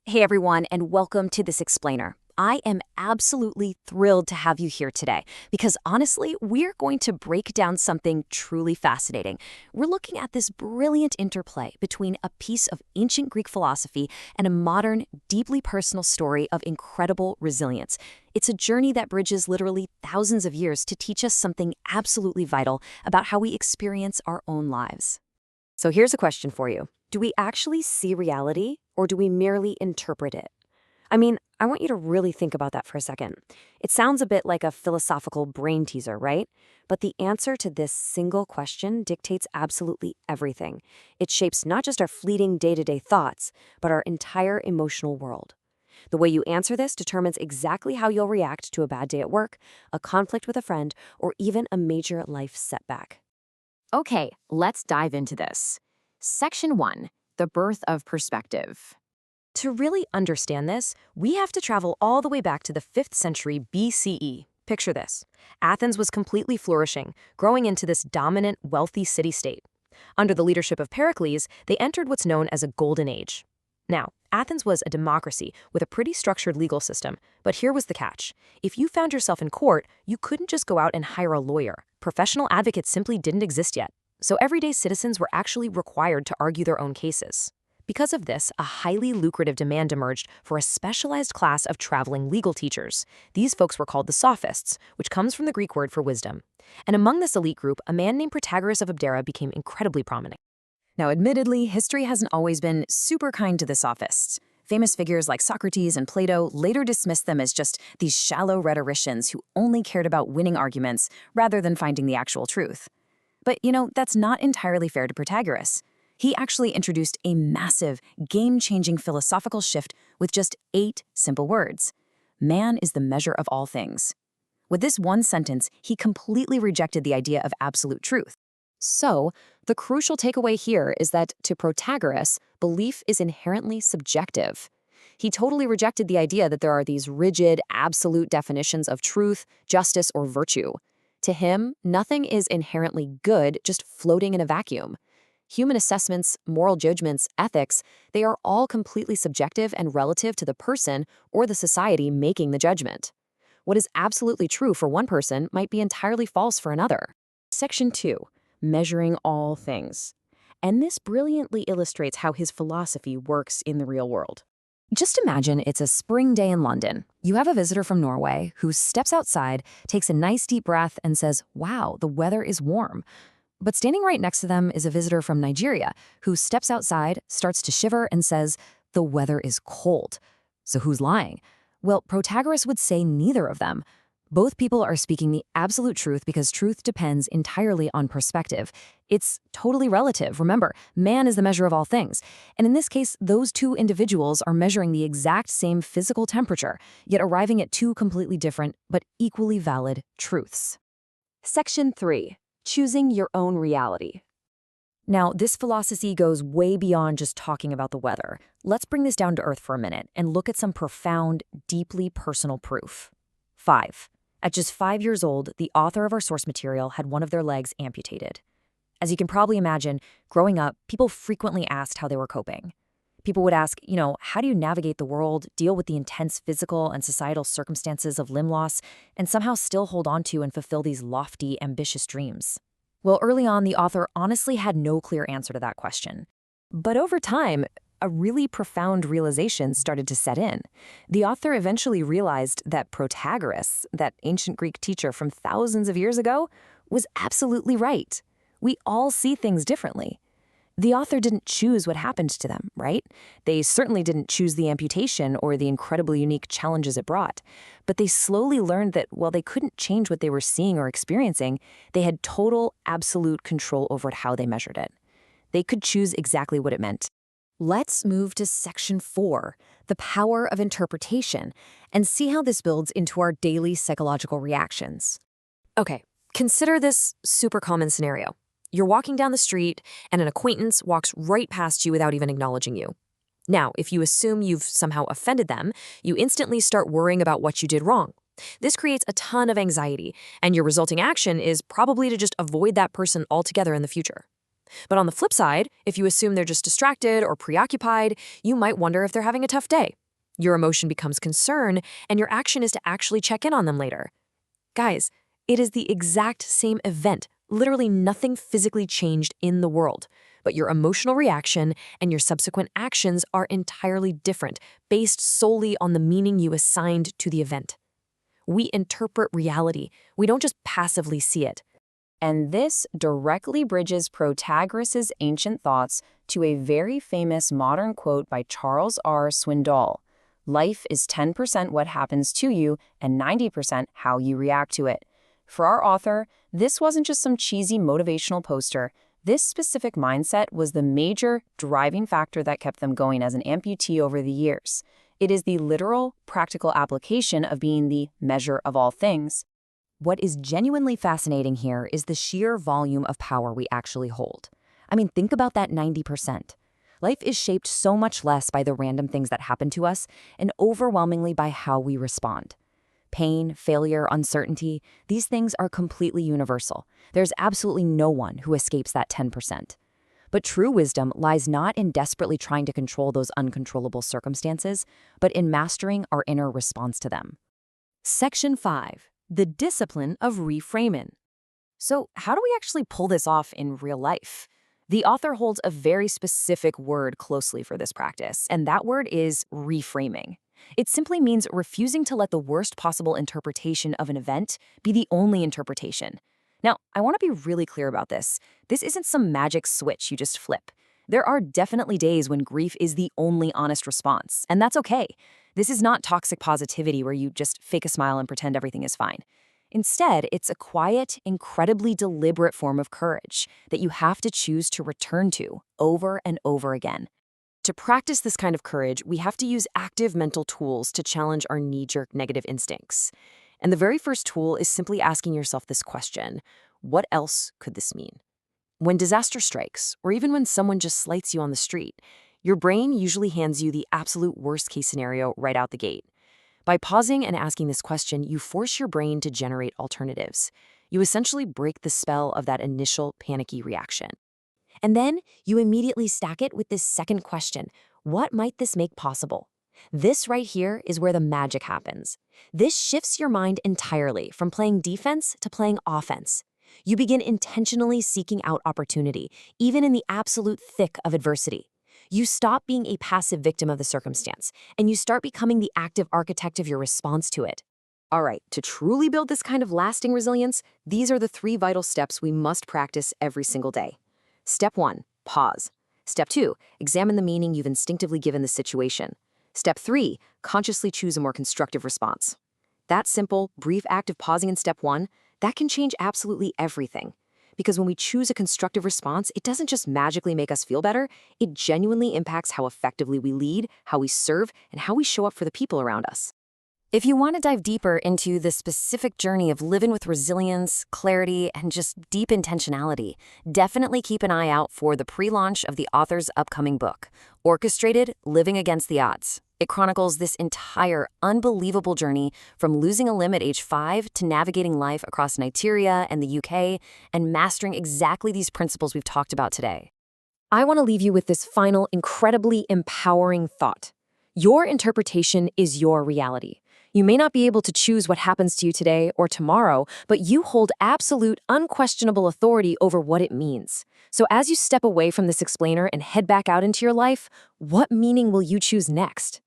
Hey everyone, and welcome to This Explainer. I am absolutely thrilled to have you here today because honestly, we're going to break down something truly fascinating. We're looking at this brilliant interplay between a piece of ancient Greek philosophy and a modern, deeply personal story of incredible resilience. It's a journey that bridges literally thousands of years to teach us something absolutely vital about how we experience our own lives. So here's a question for you. Do we actually see reality, or do we merely interpret it? I want you to really think about that for a second. It sounds a bit like a philosophical brain teaser, right? But the answer to this single question dictates absolutely everything. It shapes not just our fleeting day-to-day thoughts, but our entire emotional world. The way you answer this determines exactly how you'll react to a bad day at work, a conflict with a friend, or even a major life setback. Okay, let's dive into this. Section 1, the birth of perspective. To really understand this, we have to travel all the way back to the 5th century BCE. Picture this. Athens was completely flourishing, growing into this dominant, wealthy city-state. Under the leadership of Pericles, they entered what's known as a golden age. Now, Athens was a democracy with a pretty structured legal system, but here was the catch. If you found yourself in court, you couldn't just go out and hire a lawyer. Professional advocates simply didn't exist yet, so everyday citizens were actually required to argue their own cases. Because of this, a highly lucrative demand emerged for a specialized class of traveling legal teachers. These folks were called the sophists, which comes from the Greek word for wisdom. And among this elite group, a man named Protagoras of Abdera became incredibly prominent. Now, admittedly, history hasn't always been super kind to the sophists. Famous figures like Socrates and Plato later dismissed them as just these shallow rhetoricians who only cared about winning arguments rather than finding the actual truth. But, that's not entirely fair to Protagoras. He actually introduced a massive, game-changing philosophical shift with just 8 simple words. Man is the measure of all things. With this one sentence, he completely rejected the idea of absolute truth. So, the crucial takeaway here is that, to Protagoras, belief is inherently subjective. He totally rejected the idea that there are these rigid, absolute definitions of truth, justice, or virtue. To him, nothing is inherently good, just floating in a vacuum. Human assessments, moral judgments, ethics, they are all completely subjective and relative to the person or the society making the judgment. What is absolutely true for one person might be entirely false for another. Section 2. Measuring all things. And this brilliantly illustrates how his philosophy works in the real world. Just imagine it's a spring day in London. You have a visitor from Norway who steps outside, takes a nice deep breath, and says, "Wow, the weather is warm." But standing right next to them is a visitor from Nigeria who steps outside, starts to shiver, and says, "The weather is cold." So who's lying? Well, Protagoras would say neither of them. Both people are speaking the absolute truth because truth depends entirely on perspective. It's totally relative. Remember, man is the measure of all things. And in this case, those two individuals are measuring the exact same physical temperature, yet arriving at two completely different but equally valid truths. Section 3. Choosing your own reality. Now, this philosophy goes way beyond just talking about the weather. Let's bring this down to earth for a minute and look at some profound, deeply personal proof. 5. At just 5 years old, the author of our source material had one of their legs amputated. As you can probably imagine, growing up, people frequently asked how they were coping. People would ask, how do you navigate the world, deal with the intense physical and societal circumstances of limb loss, and somehow still hold on to and fulfill these lofty, ambitious dreams? Well, early on, the author honestly had no clear answer to that question. But over time, a really profound realization started to set in. The author eventually realized that Protagoras, that ancient Greek teacher from thousands of years ago, was absolutely right. We all see things differently. The author didn't choose what happened to them, right? They certainly didn't choose the amputation or the incredibly unique challenges it brought. But they slowly learned that while they couldn't change what they were seeing or experiencing, they had total, absolute control over how they measured it. They could choose exactly what it meant. Let's move to Section 4, the power of interpretation, and see how this builds into our daily psychological reactions. Okay, consider this super common scenario. You're walking down the street, and an acquaintance walks right past you without even acknowledging you. Now, if you assume you've somehow offended them, you instantly start worrying about what you did wrong. This creates a ton of anxiety, and your resulting action is probably to just avoid that person altogether in the future. But on the flip side, if you assume they're just distracted or preoccupied, you might wonder if they're having a tough day. Your emotion becomes concern, and your action is to actually check in on them later. Guys, it is the exact same event. Literally nothing physically changed in the world. But your emotional reaction and your subsequent actions are entirely different, based solely on the meaning you assigned to the event. We interpret reality. We don't just passively see it. And this directly bridges Protagoras' ancient thoughts to a very famous modern quote by Charles R. Swindoll. Life is 10% what happens to you and 90% how you react to it. For our author, this wasn't just some cheesy motivational poster. This specific mindset was the major driving factor that kept them going as an amputee over the years. It is the literal, practical application of being the measure of all things. What is genuinely fascinating here is the sheer volume of power we actually hold. I mean, think about that 90%. Life is shaped so much less by the random things that happen to us and overwhelmingly by how we respond. Pain, failure, uncertainty, these things are completely universal. There's absolutely no one who escapes that 10%. But true wisdom lies not in desperately trying to control those uncontrollable circumstances, but in mastering our inner response to them. Section 5. The discipline of reframing. So, how do we actually pull this off in real life? The author holds a very specific word closely for this practice, and that word is reframing. It simply means refusing to let the worst possible interpretation of an event be the only interpretation. Now, I want to be really clear about this. This isn't some magic switch you just flip. There are definitely days when grief is the only honest response, and that's okay. This is not toxic positivity where you just fake a smile and pretend everything is fine. Instead, it's a quiet, incredibly deliberate form of courage that you have to choose to return to over and over again. To practice this kind of courage, we have to use active mental tools to challenge our knee-jerk negative instincts. And the very first tool is simply asking yourself this question: what else could this mean? When disaster strikes, or even when someone just slights you on the street, your brain usually hands you the absolute worst-case scenario right out the gate. By pausing and asking this question, you force your brain to generate alternatives. You essentially break the spell of that initial panicky reaction. And then you immediately stack it with this second question: what might this make possible? This right here is where the magic happens. This shifts your mind entirely from playing defense to playing offense. You begin intentionally seeking out opportunity, even in the absolute thick of adversity. You stop being a passive victim of the circumstance, and you start becoming the active architect of your response to it. All right, to truly build this kind of lasting resilience, these are the 3 vital steps we must practice every single day. Step 1, pause. Step 2, examine the meaning you've instinctively given the situation. Step 3, consciously choose a more constructive response. That simple, brief act of pausing in step 1, that can change absolutely everything. Because when we choose a constructive response, it doesn't just magically make us feel better, it genuinely impacts how effectively we lead, how we serve, and how we show up for the people around us. If you want to dive deeper into the specific journey of living with resilience, clarity, and just deep intentionality, definitely keep an eye out for the pre-launch of the author's upcoming book, Orchestrated, Living Against the Odds. It chronicles this entire unbelievable journey from losing a limb at age 5 to navigating life across Nigeria and the UK and mastering exactly these principles we've talked about today. I want to leave you with this final, incredibly empowering thought. Your interpretation is your reality. You may not be able to choose what happens to you today or tomorrow, but you hold absolute, unquestionable authority over what it means. So as you step away from this explainer and head back out into your life, what meaning will you choose next?